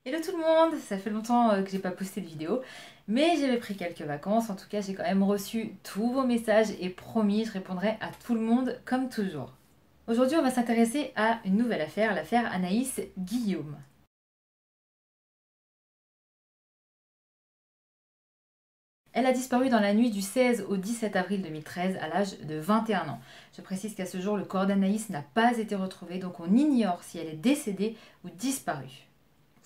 Hello tout le monde, ça fait longtemps que j'ai pas posté de vidéo, mais j'avais pris quelques vacances. En tout cas, j'ai quand même reçu tous vos messages et promis, je répondrai à tout le monde comme toujours. Aujourd'hui, on va s'intéresser à une nouvelle affaire, l'affaire Anaïs Guillaume. Elle a disparu dans la nuit du 16 au 17 avril 2013 à l'âge de 21 ans. Je précise qu'à ce jour, le corps d'Anaïs n'a pas été retrouvé, donc on ignore si elle est décédée ou disparue.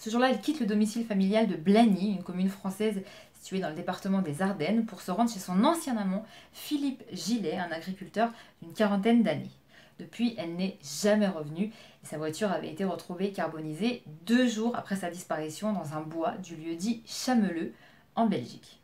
Ce jour-là, elle quitte le domicile familial de Blagny, une commune française située dans le département des Ardennes, pour se rendre chez son ancien amant, Philippe Gillet, un agriculteur d'une quarantaine d'années. Depuis, elle n'est jamais revenue et sa voiture avait été retrouvée carbonisée 2 jours après sa disparition dans un bois du lieu-dit Chameleux, en Belgique.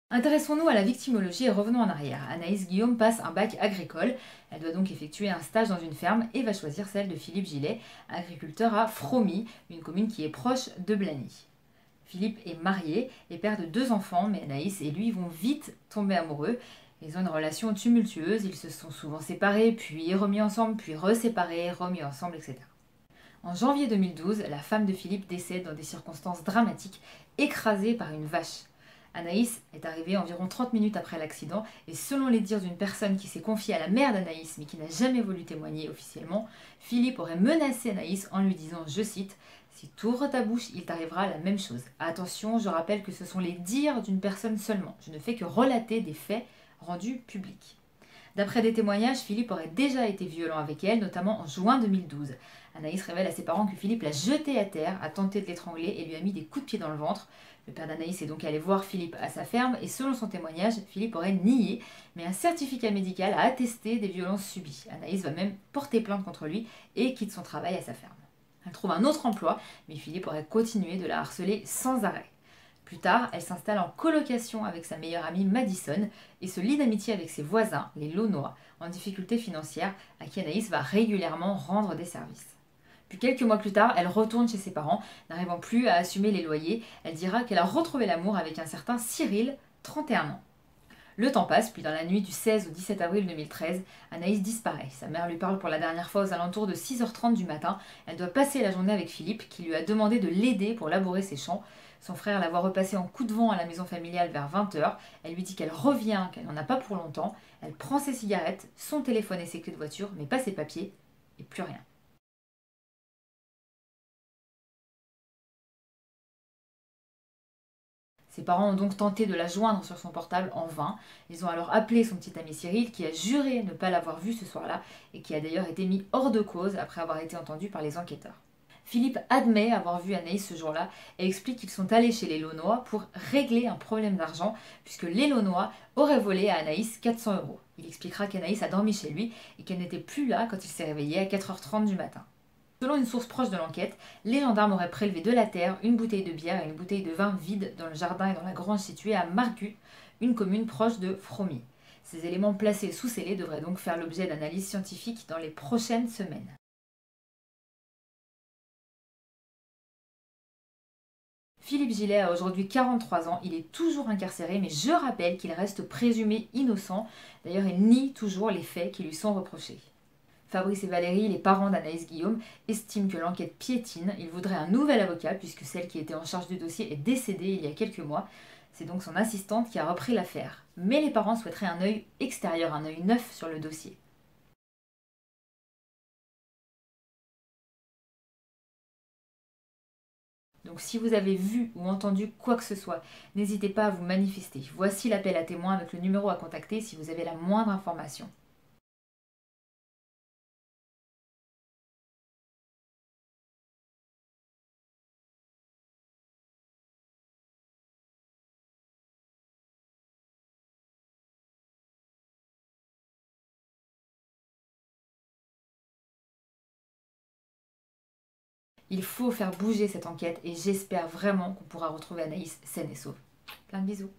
Intéressons-nous à la victimologie et revenons en arrière. Anaïs Guillaume passe un bac agricole. Elle doit donc effectuer un stage dans une ferme et va choisir celle de Philippe Gillet, agriculteur à Fromy, une commune qui est proche de Blagny. Philippe est marié et père de 2 enfants, mais Anaïs et lui vont vite tomber amoureux. Ils ont une relation tumultueuse, ils se sont souvent séparés, puis remis ensemble, puis reséparés, remis ensemble, etc. En janvier 2012, la femme de Philippe décède dans des circonstances dramatiques, écrasée par une vache. Anaïs est arrivée environ 30 minutes après l'accident et selon les dires d'une personne qui s'est confiée à la mère d'Anaïs mais qui n'a jamais voulu témoigner officiellement, Philippe aurait menacé Anaïs en lui disant, je cite, si tu ouvres ta bouche, il t'arrivera la même chose. Attention, je rappelle que ce sont les dires d'une personne seulement. Je ne fais que relater des faits rendus publics. D'après des témoignages, Philippe aurait déjà été violent avec elle, notamment en juin 2012. Anaïs révèle à ses parents que Philippe l'a jetée à terre, a tenté de l'étrangler et lui a mis des coups de pied dans le ventre. Le père d'Anaïs est donc allé voir Philippe à sa ferme et selon son témoignage, Philippe aurait nié, mais un certificat médical a attesté des violences subies. Anaïs va même porter plainte contre lui et quitte son travail à sa ferme. Elle trouve un autre emploi, mais Philippe aurait continué de la harceler sans arrêt. Plus tard, elle s'installe en colocation avec sa meilleure amie Madison et se lie d'amitié avec ses voisins, les Launois, en difficulté financière, à qui Anaïs va régulièrement rendre des services. Puis quelques mois plus tard, elle retourne chez ses parents, n'arrivant plus à assumer les loyers. Elle dira qu'elle a retrouvé l'amour avec un certain Cyril, 31 ans. Le temps passe, puis dans la nuit du 16 au 17 avril 2013, Anaïs disparaît. Sa mère lui parle pour la dernière fois aux alentours de 6h30 du matin. Elle doit passer la journée avec Philippe, qui lui a demandé de l'aider pour labourer ses champs. Son frère la voit repasser en coup de vent à la maison familiale vers 20h. Elle lui dit qu'elle revient, qu'elle n'en a pas pour longtemps. Elle prend ses cigarettes, son téléphone et ses clés de voiture, mais pas ses papiers, et plus rien. Ses parents ont donc tenté de la joindre sur son portable en vain. Ils ont alors appelé son petit ami Cyril qui a juré ne pas l'avoir vu ce soir-là et qui a d'ailleurs été mis hors de cause après avoir été entendu par les enquêteurs. Philippe admet avoir vu Anaïs ce jour-là et explique qu'ils sont allés chez les Launois pour régler un problème d'argent puisque les Launois auraient volé à Anaïs 400 euros. Il expliquera qu'Anaïs a dormi chez lui et qu'elle n'était plus là quand il s'est réveillé à 4h30 du matin. Selon une source proche de l'enquête, les gendarmes auraient prélevé de la terre une bouteille de bière et une bouteille de vin vide dans le jardin et dans la grange située à Margut, une commune proche de Fromy. Ces éléments placés sous scellé devraient donc faire l'objet d'analyses scientifiques dans les prochaines semaines. Philippe Gillet a aujourd'hui 43 ans, il est toujours incarcéré, mais je rappelle qu'il reste présumé innocent. D'ailleurs, il nie toujours les faits qui lui sont reprochés. Fabrice et Valérie, les parents d'Anaïs Guillaume, estiment que l'enquête piétine. Ils voudraient un nouvel avocat puisque celle qui était en charge du dossier est décédée il y a quelques mois. C'est donc son assistante qui a repris l'affaire. Mais les parents souhaiteraient un œil extérieur, un œil neuf sur le dossier. Donc si vous avez vu ou entendu quoi que ce soit, n'hésitez pas à vous manifester. Voici l'appel à témoins avec le numéro à contacter si vous avez la moindre information. Il faut faire bouger cette enquête et j'espère vraiment qu'on pourra retrouver Anaïs saine et sauve. Plein de bisous.